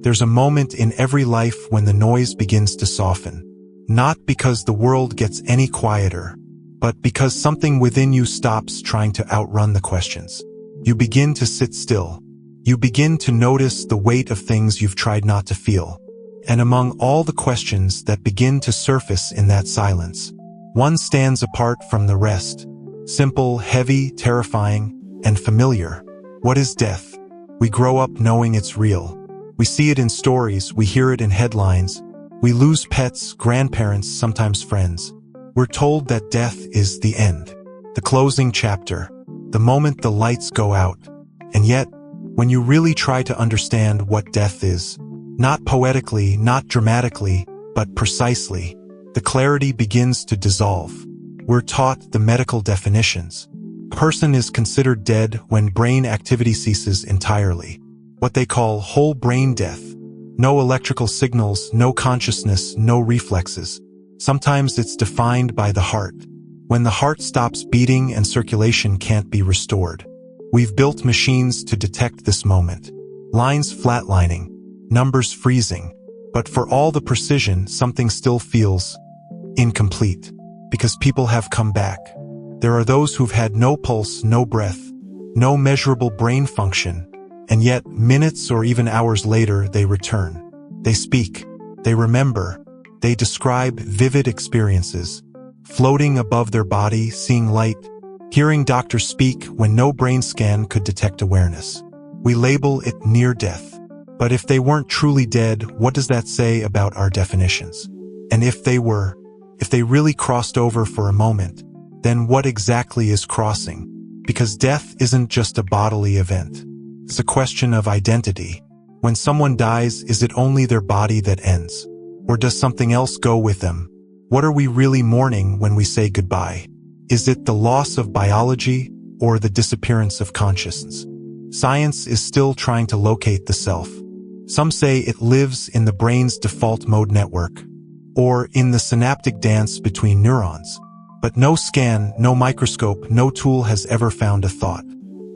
There's a moment in every life when the noise begins to soften. Not because the world gets any quieter, but because something within you stops trying to outrun the questions. You begin to sit still. You begin to notice the weight of things you've tried not to feel. And among all the questions that begin to surface in that silence, one stands apart from the rest. Simple, heavy, terrifying, and familiar. What is death? We grow up knowing it's real. We see it in stories, we hear it in headlines. We lose pets, grandparents, sometimes friends. We're told that death is the end, the closing chapter, the moment the lights go out. And yet, when you really try to understand what death is, not poetically, not dramatically, but precisely, the clarity begins to dissolve. We're taught the medical definitions. A person is considered dead when brain activity ceases entirely, what they call whole brain death. No electrical signals, no consciousness, no reflexes. Sometimes it's defined by the heart. When the heart stops beating and circulation can't be restored. We've built machines to detect this moment. Lines flatlining, numbers freezing. But for all the precision, something still feels incomplete. Because people have come back. There are those who've had no pulse, no breath, no measurable brain function. And yet, minutes or even hours later, they return. They speak. They remember. They describe vivid experiences. Floating above their body, seeing light. Hearing doctors speak when no brain scan could detect awareness. We label it near death. But if they weren't truly dead, what does that say about our definitions? And if they really crossed over for a moment, then what exactly is crossing? Because death isn't just a bodily event. It's a question of identity. When someone dies, is it only their body that ends? Or does something else go with them? What are we really mourning when we say goodbye? Is it the loss of biology or the disappearance of consciousness? Science is still trying to locate the self. Some say it lives in the brain's default mode network, or in the synaptic dance between neurons. But no scan, no microscope, no tool has ever found a thought,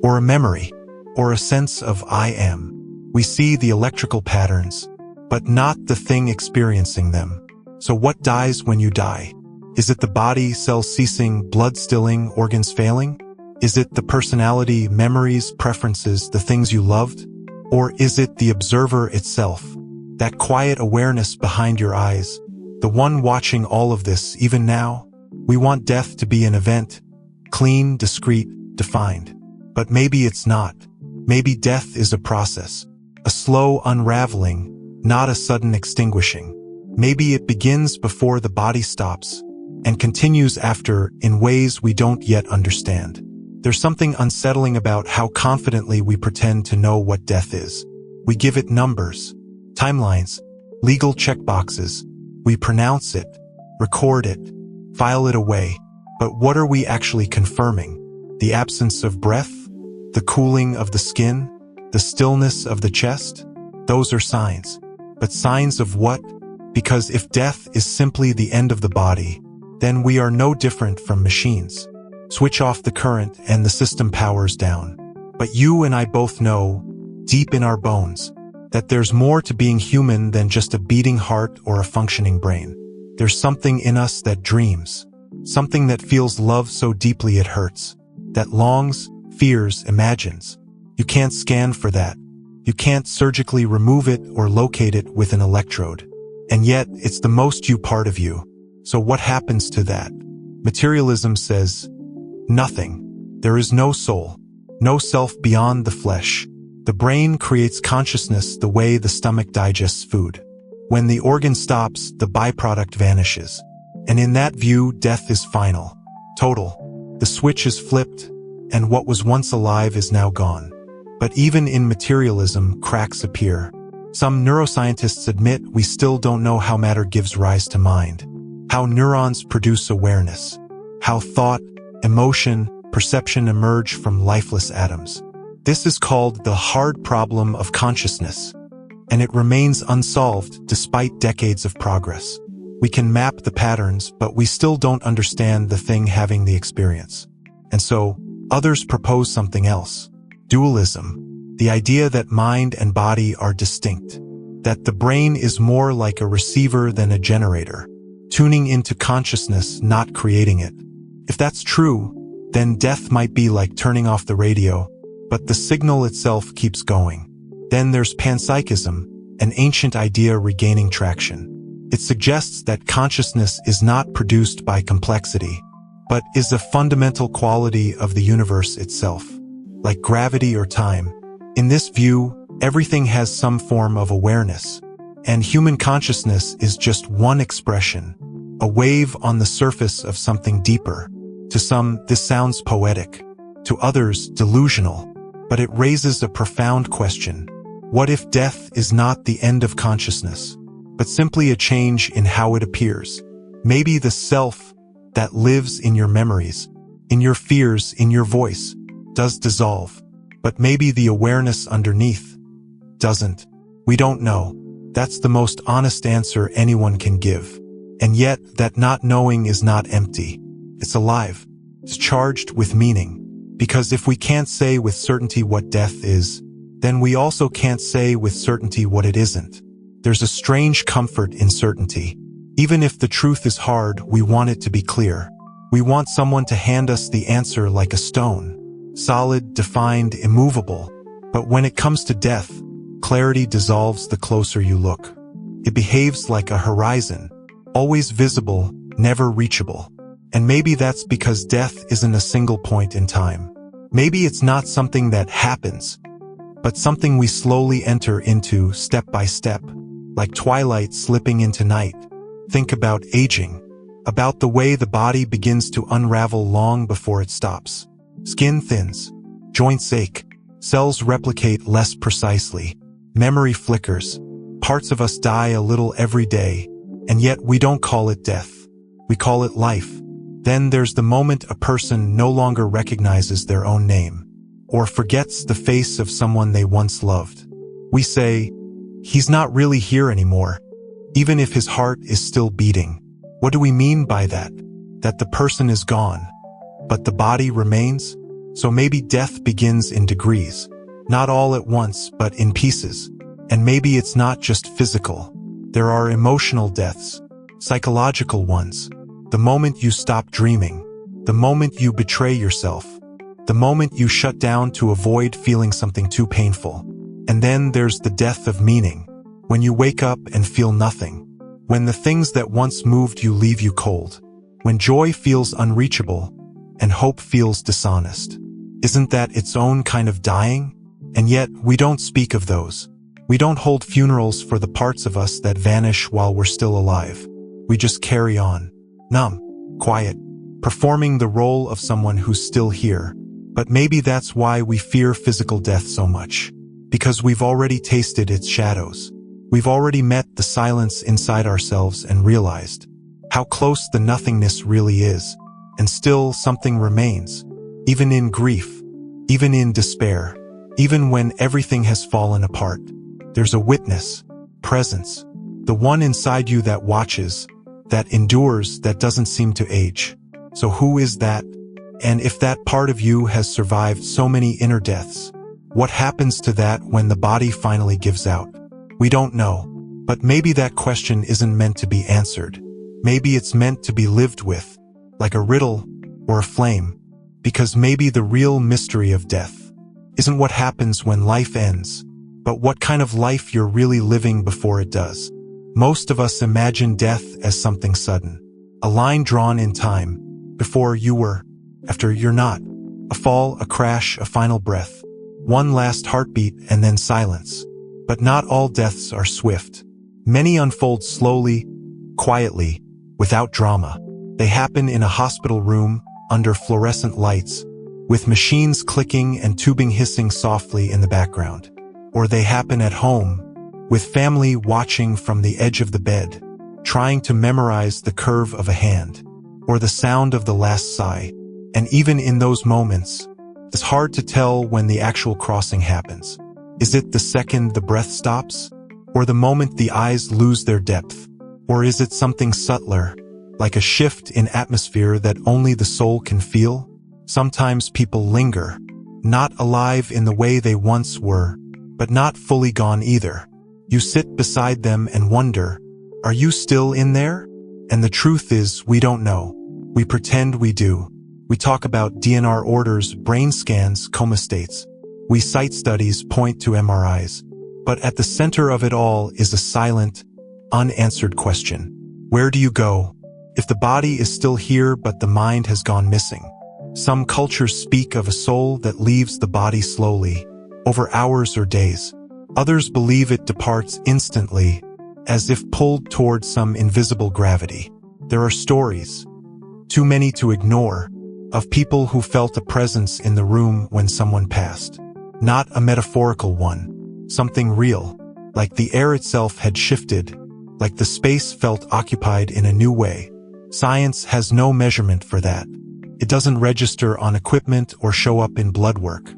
or a memory, or a sense of I am. We see the electrical patterns, but not the thing experiencing them. So what dies when you die? Is it the body, cells ceasing, blood stilling, organs failing? Is it the personality, memories, preferences, the things you loved? Or is it the observer itself? That quiet awareness behind your eyes, the one watching all of this even now? We want death to be an event, clean, discreet, defined. But maybe it's not. Maybe death is a process, a slow unraveling, not a sudden extinguishing. Maybe it begins before the body stops and continues after in ways we don't yet understand. There's something unsettling about how confidently we pretend to know what death is. We give it numbers, timelines, legal checkboxes. We pronounce it, record it, file it away. But what are we actually confirming? The absence of breath? The cooling of the skin? The stillness of the chest? Those are signs. But signs of what? Because if death is simply the end of the body, then we are no different from machines. Switch off the current and the system powers down. But you and I both know, deep in our bones, that there's more to being human than just a beating heart or a functioning brain. There's something in us that dreams, something that feels love so deeply it hurts, that longs, fears, imagines. You can't scan for that. You can't surgically remove it or locate it with an electrode. And yet, it's the most you part of you. So what happens to that? Materialism says, nothing. There is no soul, no self beyond the flesh. The brain creates consciousness the way the stomach digests food. When the organ stops, the byproduct vanishes. And in that view, death is final, total. The switch is flipped, and what was once alive is now gone. But even in materialism, cracks appear. Some neuroscientists admit we still don't know how matter gives rise to mind, how neurons produce awareness, how thought, emotion, perception emerge from lifeless atoms. This is called the hard problem of consciousness, and it remains unsolved despite decades of progress. We can map the patterns, but we still don't understand the thing having the experience. And so, others propose something else. Dualism. The idea that mind and body are distinct. that the brain is more like a receiver than a generator, tuning into consciousness, not creating it. If that's true, then death might be like turning off the radio, but the signal itself keeps going. Then there's panpsychism, an ancient idea regaining traction. It suggests that consciousness is not produced by complexity, but is a fundamental quality of the universe itself, like gravity or time. In this view, everything has some form of awareness, and human consciousness is just one expression, a wave on the surface of something deeper. To some, this sounds poetic. To others, delusional. But it raises a profound question. What if death is not the end of consciousness, but simply a change in how it appears? Maybe the self that lives in your memories, in your fears, in your voice, does dissolve. But maybe the awareness underneath doesn't. We don't know. That's the most honest answer anyone can give. And yet, that not knowing is not empty. It's alive. It's charged with meaning. Because if we can't say with certainty what death is, then we also can't say with certainty what it isn't. There's a strange comfort in certainty. Even if the truth is hard, we want it to be clear. We want someone to hand us the answer like a stone. Solid, defined, immovable. But when it comes to death, clarity dissolves the closer you look. It behaves like a horizon, always visible, never reachable. And maybe that's because death isn't a single point in time. Maybe it's not something that happens, but something we slowly enter into step by step, like twilight slipping into night. Think about aging, about the way the body begins to unravel long before it stops. Skin thins, joints ache, cells replicate less precisely, memory flickers, parts of us die a little every day, and yet we don't call it death. We call it life. Then there's the moment a person no longer recognizes their own name, or forgets the face of someone they once loved. We say, he's not really here anymore, even if his heart is still beating. What do we mean by that? That the person is gone, but the body remains? So maybe death begins in degrees, not all at once, but in pieces. And maybe it's not just physical. There are emotional deaths, psychological ones. The moment you stop dreaming, the moment you betray yourself, the moment you shut down to avoid feeling something too painful. And then there's the death of meaning, when you wake up and feel nothing, when the things that once moved you leave you cold, when joy feels unreachable and hope feels dishonest. Isn't that its own kind of dying? And yet, we don't speak of those. We don't hold funerals for the parts of us that vanish while we're still alive. We just carry on. Numb, quiet, performing the role of someone who's still here. But maybe that's why we fear physical death so much. Because we've already tasted its shadows. We've already met the silence inside ourselves and realized how close the nothingness really is. And still something remains. Even in grief, even in despair, even when everything has fallen apart. There's a witness, presence, the one inside you that watches, that endures, that doesn't seem to age. So who is that? And if that part of you has survived so many inner deaths, what happens to that when the body finally gives out? We don't know. But maybe that question isn't meant to be answered. Maybe it's meant to be lived with, like a riddle or a flame. Because maybe the real mystery of death isn't what happens when life ends, but what kind of life you're really living before it does. Most of us imagine death as something sudden, a line drawn in time, before you were, after you're not, a fall, a crash, a final breath, one last heartbeat and then silence. But not all deaths are swift. Many unfold slowly, quietly, without drama. They happen in a hospital room, under fluorescent lights, with machines clicking and tubing hissing softly in the background. Or they happen at home, with family watching from the edge of the bed, trying to memorize the curve of a hand, or the sound of the last sigh. And even in those moments, it's hard to tell when the actual crossing happens. Is it the second the breath stops? Or the moment the eyes lose their depth? Or is it something subtler, like a shift in atmosphere that only the soul can feel? Sometimes people linger, not alive in the way they once were, but not fully gone either. You sit beside them and wonder, are you still in there? And the truth is, we don't know. We pretend we do. We talk about DNR orders, brain scans, coma states. We cite studies, point to MRIs. But at the center of it all is a silent, unanswered question. Where do you go? If the body is still here but the mind has gone missing. Some cultures speak of a soul that leaves the body slowly, over hours or days. Others believe it departs instantly, as if pulled toward some invisible gravity. There are stories, too many to ignore, of people who felt a presence in the room when someone passed. Not a metaphorical one, something real, like the air itself had shifted, like the space felt occupied in a new way. Science has no measurement for that. It doesn't register on equipment or show up in blood work.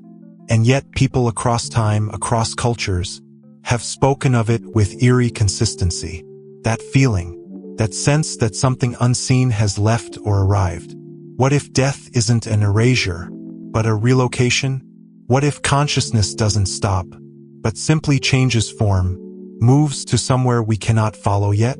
And yet people across time, across cultures, have spoken of it with eerie consistency. That feeling, that sense that something unseen has left or arrived. What if death isn't an erasure, but a relocation? What if consciousness doesn't stop, but simply changes form, moves to somewhere we cannot follow yet?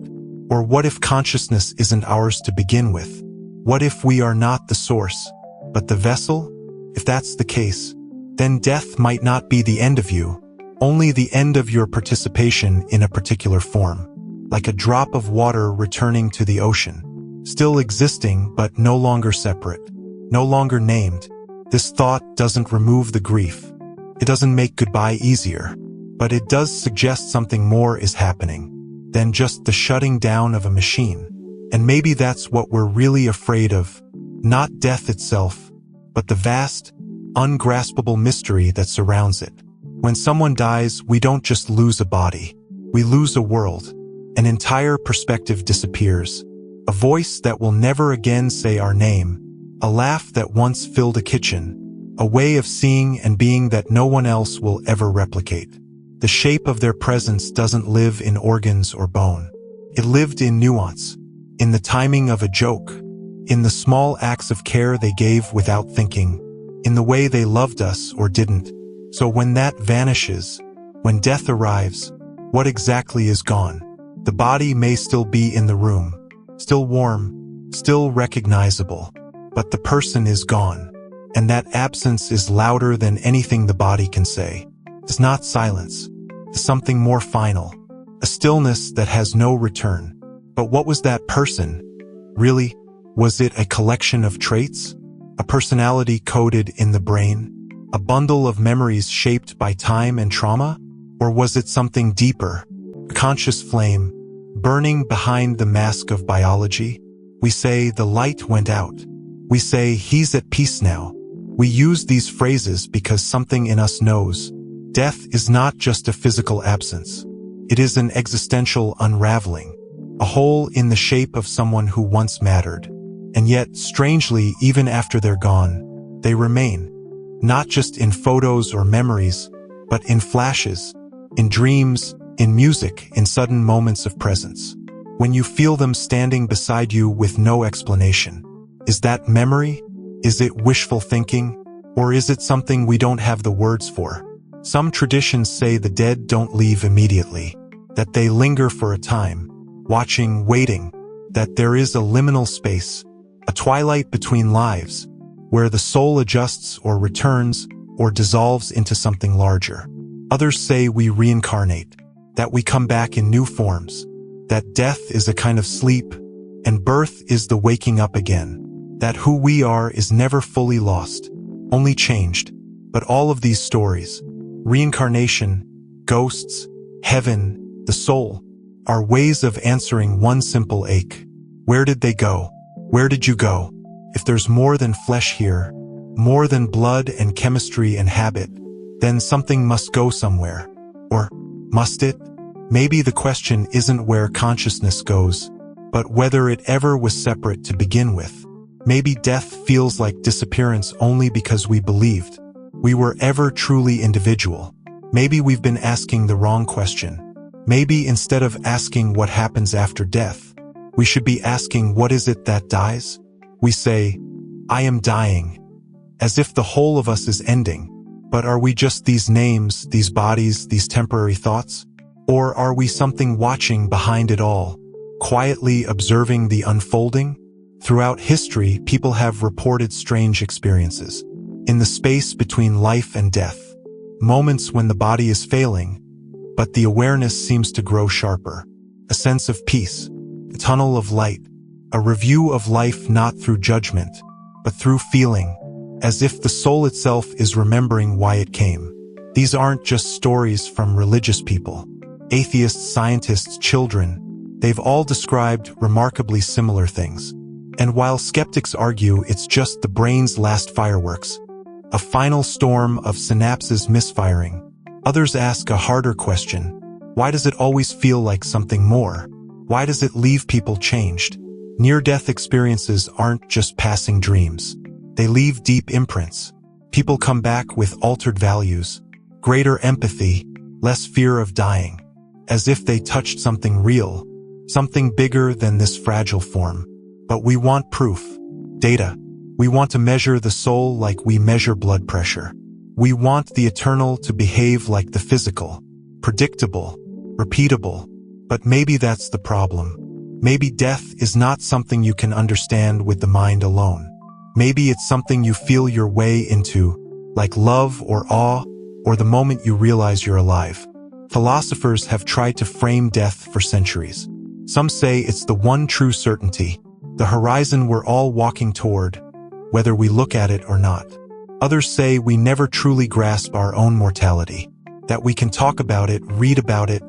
Or what if consciousness isn't ours to begin with? What if we are not the source, but the vessel? If that's the case, then death might not be the end of you, only the end of your participation in a particular form, like a drop of water returning to the ocean, still existing but no longer separate, no longer named. This thought doesn't remove the grief. It doesn't make goodbye easier, but it does suggest something more is happening than just the shutting down of a machine. And maybe that's what we're really afraid of, not death itself, but the vast, ungraspable mystery that surrounds it. When someone dies, we don't just lose a body. We lose a world. An entire perspective disappears. A voice that will never again say our name. A laugh that once filled a kitchen. A way of seeing and being that no one else will ever replicate. The shape of their presence doesn't live in organs or bone. It lived in nuance, in the timing of a joke, in the small acts of care they gave without thinking, in the way they loved us or didn't. So when that vanishes, when death arrives, what exactly is gone? The body may still be in the room, still warm, still recognizable, but the person is gone. And that absence is louder than anything the body can say. It's not silence. It's something more final, a stillness that has no return. But what was that person? Really? Was it a collection of traits? A personality coded in the brain? A bundle of memories shaped by time and trauma? Or was it something deeper? A conscious flame, burning behind the mask of biology? We say the light went out. We say he's at peace now. We use these phrases because something in us knows. Death is not just a physical absence. It is an existential unraveling. A hole in the shape of someone who once mattered. And yet, strangely, even after they're gone, they remain. Not just in photos or memories, but in flashes, in dreams, in music, in sudden moments of presence. When you feel them standing beside you with no explanation. Is that memory? Is it wishful thinking? Or is it something we don't have the words for? Some traditions say the dead don't leave immediately, that they linger for a time, watching, waiting, that there is a liminal space, a twilight between lives, where the soul adjusts or returns or dissolves into something larger. Others say we reincarnate, that we come back in new forms, that death is a kind of sleep, and birth is the waking up again, that who we are is never fully lost, only changed. But all of these stories, reincarnation, ghosts, heaven, the soul, are ways of answering one simple ache. Where did they go? Where did you go? If there's more than flesh here, more than blood and chemistry and habit, then something must go somewhere. Or must it? Maybe the question isn't where consciousness goes, but whether it ever was separate to begin with. Maybe death feels like disappearance only because we believed we were ever truly individual. Maybe we've been asking the wrong question. Maybe instead of asking what happens after death, we should be asking what is it that dies? We say, I am dying, as if the whole of us is ending. But are we just these names, these bodies, these temporary thoughts? Or are we something watching behind it all, quietly observing the unfolding? Throughout history, people have reported strange experiences. In the space between life and death, moments when the body is failing, but the awareness seems to grow sharper. A sense of peace, a tunnel of light, a review of life not through judgment, but through feeling, as if the soul itself is remembering why it came. These aren't just stories from religious people. Atheists, scientists, children, they've all described remarkably similar things. And while skeptics argue it's just the brain's last fireworks, a final storm of synapses misfiring, others ask a harder question. Why does it always feel like something more? Why does it leave people changed? Near-death experiences aren't just passing dreams. They leave deep imprints. People come back with altered values, greater empathy, less fear of dying, as if they touched something real, something bigger than this fragile form. But we want proof, data. We want to measure the soul like we measure blood pressure. We want the eternal to behave like the physical, predictable, repeatable. But maybe that's the problem. Maybe death is not something you can understand with the mind alone. Maybe it's something you feel your way into, like love or awe, or the moment you realize you're alive. Philosophers have tried to frame death for centuries. Some say it's the one true certainty, the horizon we're all walking toward, whether we look at it or not. Others say we never truly grasp our own mortality, that we can talk about it, read about it,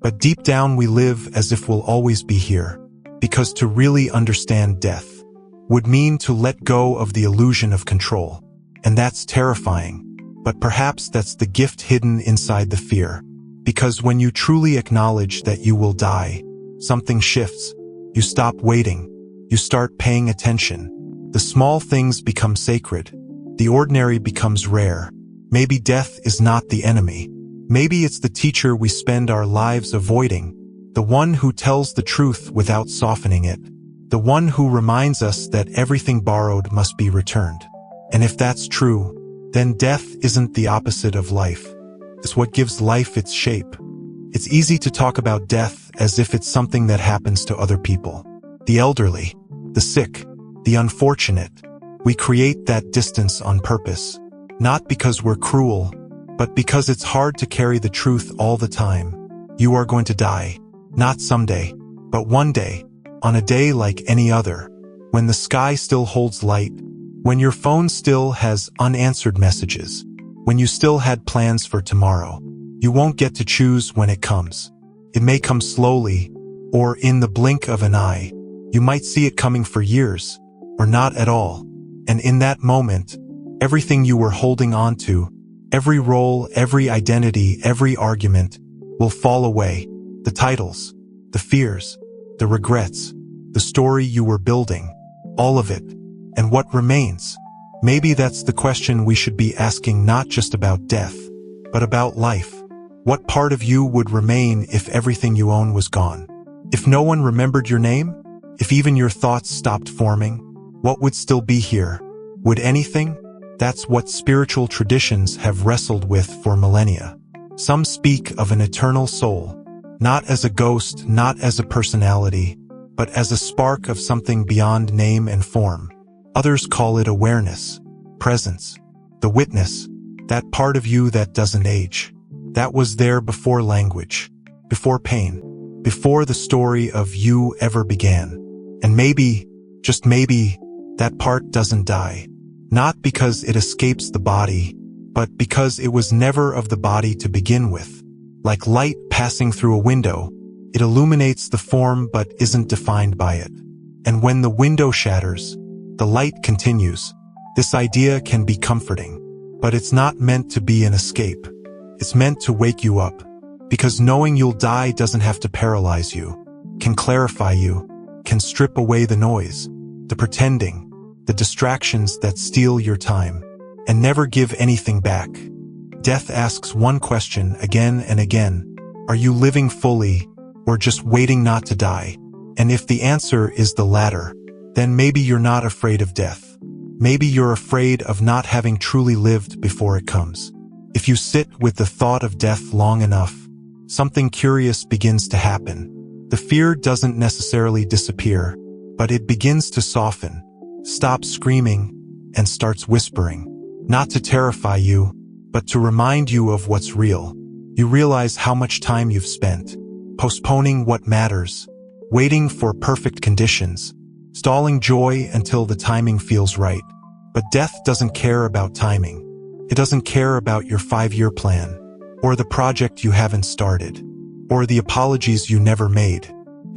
but deep down we live as if we'll always be here, because to really understand death would mean to let go of the illusion of control. And that's terrifying, but perhaps that's the gift hidden inside the fear. Because when you truly acknowledge that you will die, something shifts. You stop waiting. You start paying attention. The small things become sacred. The ordinary becomes rare. Maybe death is not the enemy. Maybe it's the teacher we spend our lives avoiding, the one who tells the truth without softening it, the one who reminds us that everything borrowed must be returned. And if that's true, then death isn't the opposite of life. It's what gives life its shape. It's easy to talk about death as if it's something that happens to other people. The elderly, the sick, the unfortunate. We create that distance on purpose, not because we're cruel, but because it's hard to carry the truth all the time. You are going to die, not someday, but one day, on a day like any other, when the sky still holds light, when your phone still has unanswered messages, when you still had plans for tomorrow. You won't get to choose when it comes. It may come slowly, or in the blink of an eye. You might see it coming for years, or not at all. And in that moment, everything you were holding on to, every role, every identity, every argument, will fall away. The titles, the fears, the regrets, the story you were building, all of it. And what remains? Maybe that's the question we should be asking, not just about death, but about life. What part of you would remain if everything you own was gone? If no one remembered your name? If even your thoughts stopped forming? What would still be here? Would anything? That's what spiritual traditions have wrestled with for millennia. Some speak of an eternal soul, not as a ghost, not as a personality, but as a spark of something beyond name and form. Others call it awareness, presence, the witness, that part of you that doesn't age, that was there before language, before pain, before the story of you ever began. And maybe, just maybe, that part doesn't die. Not because it escapes the body, but because it was never of the body to begin with. Like light passing through a window, it illuminates the form but isn't defined by it. And when the window shatters, the light continues. This idea can be comforting, but it's not meant to be an escape. It's meant to wake you up, because knowing you'll die doesn't have to paralyze you, can clarify you, can strip away the noise, the pretending, the distractions that steal your time, and never give anything back. Death asks one question again and again. Are you living fully, or just waiting not to die? And if the answer is the latter, then maybe you're not afraid of death. Maybe you're afraid of not having truly lived before it comes. If you sit with the thought of death long enough, something curious begins to happen. The fear doesn't necessarily disappear, but it begins to soften, stops screaming, and starts whispering. Not to terrify you, but to remind you of what's real. You realize how much time you've spent postponing what matters, waiting for perfect conditions, stalling joy until the timing feels right. But death doesn't care about timing. It doesn't care about your 5-year plan, or the project you haven't started, or the apologies you never made.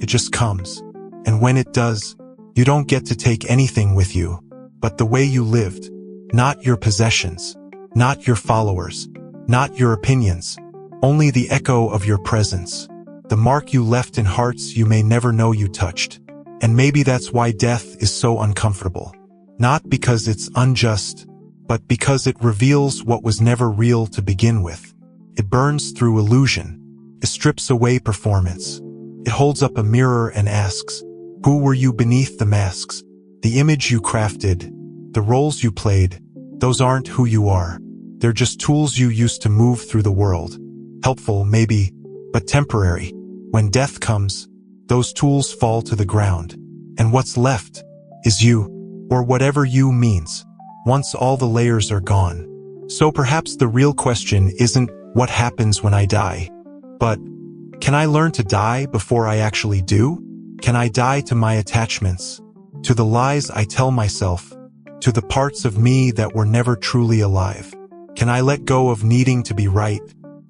It just comes. And when it does, you don't get to take anything with you, but the way you lived. Not your possessions, not your followers, not your opinions, only the echo of your presence, the mark you left in hearts you may never know you touched. And maybe that's why death is so uncomfortable. Not because it's unjust, but because it reveals what was never real to begin with. It burns through illusion. It strips away performance. It holds up a mirror and asks, who were you beneath the masks? The image you crafted, the roles you played, those aren't who you are. They're just tools you used to move through the world. Helpful, maybe, but temporary. When death comes, those tools fall to the ground. And what's left is you, or whatever you means, once all the layers are gone. So perhaps the real question isn't what happens when I die, but can I learn to die before I actually do? Can I die to my attachments, to the lies I tell myself, to the parts of me that were never truly alive? Can I let go of needing to be right,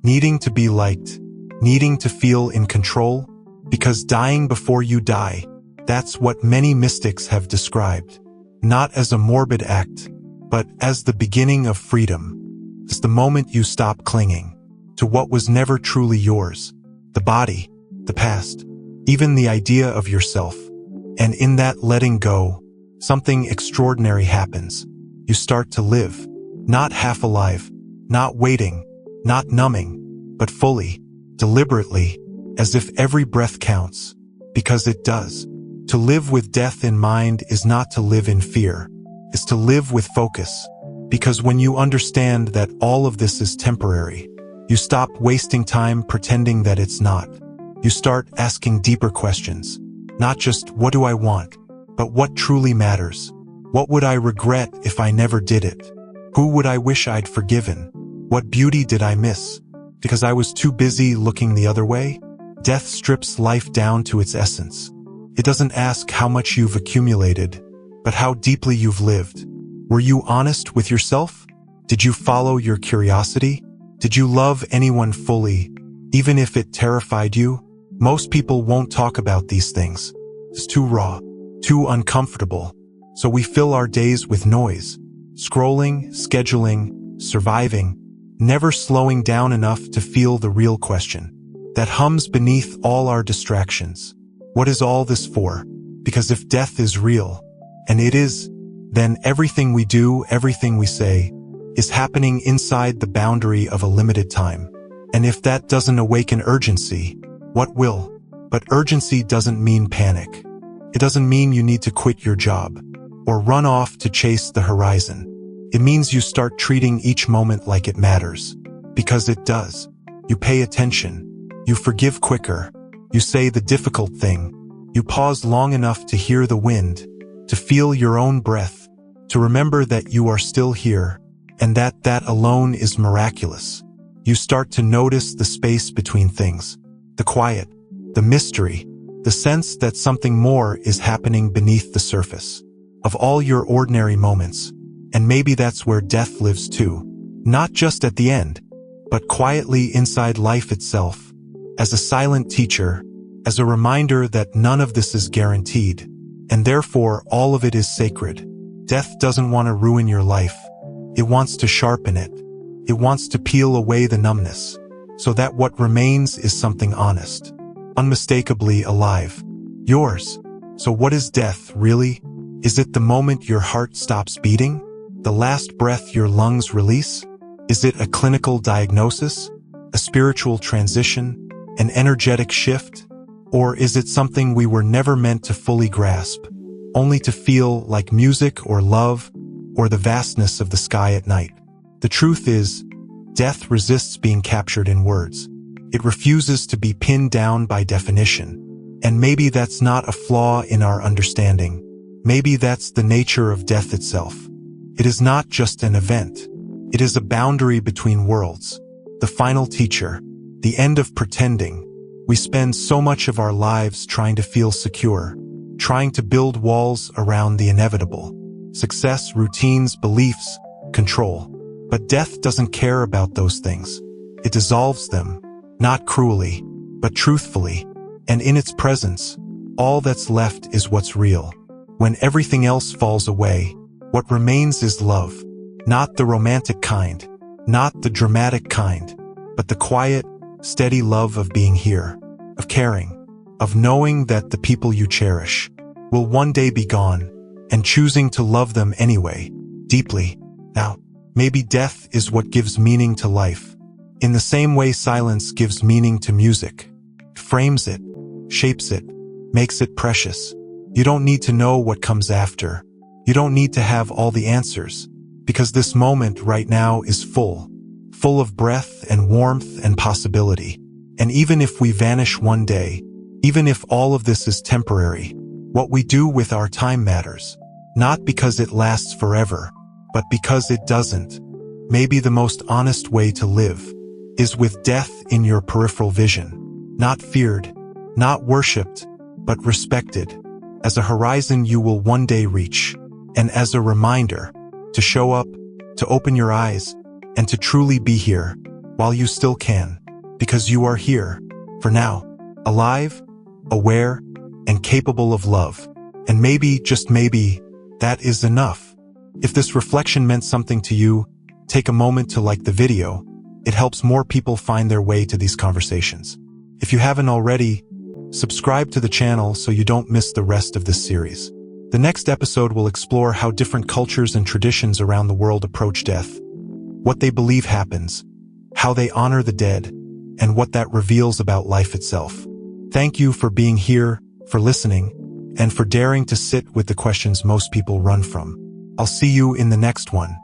needing to be liked, needing to feel in control? Because dying before you die, that's what many mystics have described, not as a morbid act, but as the beginning of freedom. It's the moment you stop clinging to what was never truly yours, the body, the past, even the idea of yourself. And in that letting go, something extraordinary happens. You start to live, not half alive, not waiting, not numbing, but fully, deliberately, as if every breath counts, because it does. To live with death in mind is not to live in fear, it's to live with focus. Because when you understand that all of this is temporary, you stop wasting time pretending that it's not. You start asking deeper questions. Not just what do I want, but what truly matters. What would I regret if I never did it? Who would I wish I'd forgiven? What beauty did I miss because I was too busy looking the other way? Death strips life down to its essence. It doesn't ask how much you've accumulated, but how deeply you've lived. Were you honest with yourself? Did you follow your curiosity? Did you love anyone fully, even if it terrified you? Most people won't talk about these things. It's too raw, too uncomfortable. So we fill our days with noise, scrolling, scheduling, surviving, never slowing down enough to feel the real question that hums beneath all our distractions. What is all this for? Because if death is real, and it is, then everything we do, everything we say, is happening inside the boundary of a limited time. And if that doesn't awaken urgency, what will? But urgency doesn't mean panic. It doesn't mean you need to quit your job or run off to chase the horizon. It means you start treating each moment like it matters. Because it does. You pay attention. You forgive quicker. You say the difficult thing. You pause long enough to hear the wind, to feel your own breath, to remember that you are still here, and that alone is miraculous. You start to notice the space between things, the quiet, the mystery, the sense that something more is happening beneath the surface of all your ordinary moments. And maybe that's where death lives too, not just at the end, but quietly inside life itself, as a silent teacher, as a reminder that none of this is guaranteed, and therefore all of it is sacred. Death doesn't want to ruin your life. It wants to sharpen it. It wants to peel away the numbness, so that what remains is something honest, unmistakably alive. Yours. So what is death, really? Is it the moment your heart stops beating? The last breath your lungs release? Is it a clinical diagnosis? A spiritual transition? An energetic shift? Or is it something we were never meant to fully grasp, only to feel like music or love or the vastness of the sky at night? The truth is, death resists being captured in words. It refuses to be pinned down by definition. And maybe that's not a flaw in our understanding. Maybe that's the nature of death itself. It is not just an event. It is a boundary between worlds. The final teacher. The end of pretending. We spend so much of our lives trying to feel secure, trying to build walls around the inevitable. Success, routines, beliefs, control. But death doesn't care about those things. It dissolves them, not cruelly, but truthfully. And in its presence, all that's left is what's real. When everything else falls away, what remains is love. Not the romantic kind, not the dramatic kind, but the quiet, steady love of being here, of caring, of knowing that the people you cherish will one day be gone, and choosing to love them anyway, deeply. Now, maybe death is what gives meaning to life. In the same way silence gives meaning to music. It frames it, shapes it, makes it precious. You don't need to know what comes after. You don't need to have all the answers, because this moment right now is full of breath and warmth and possibility. And even if we vanish one day, even if all of this is temporary, what we do with our time matters. Not because it lasts forever, but because it doesn't. Maybe the most honest way to live is with death in your peripheral vision. Not feared, not worshipped, but respected. As a horizon you will one day reach. And as a reminder to show up, to open your eyes, and to truly be here while you still can. Because you are here, for now, alive, aware, and capable of love. And maybe, just maybe, that is enough. If this reflection meant something to you, take a moment to like the video. It helps more people find their way to these conversations. If you haven't already, subscribe to the channel so you don't miss the rest of this series. The next episode will explore how different cultures and traditions around the world approach death, what they believe happens, how they honor the dead, and what that reveals about life itself. Thank you for being here, for listening, and for daring to sit with the questions most people run from. I'll see you in the next one.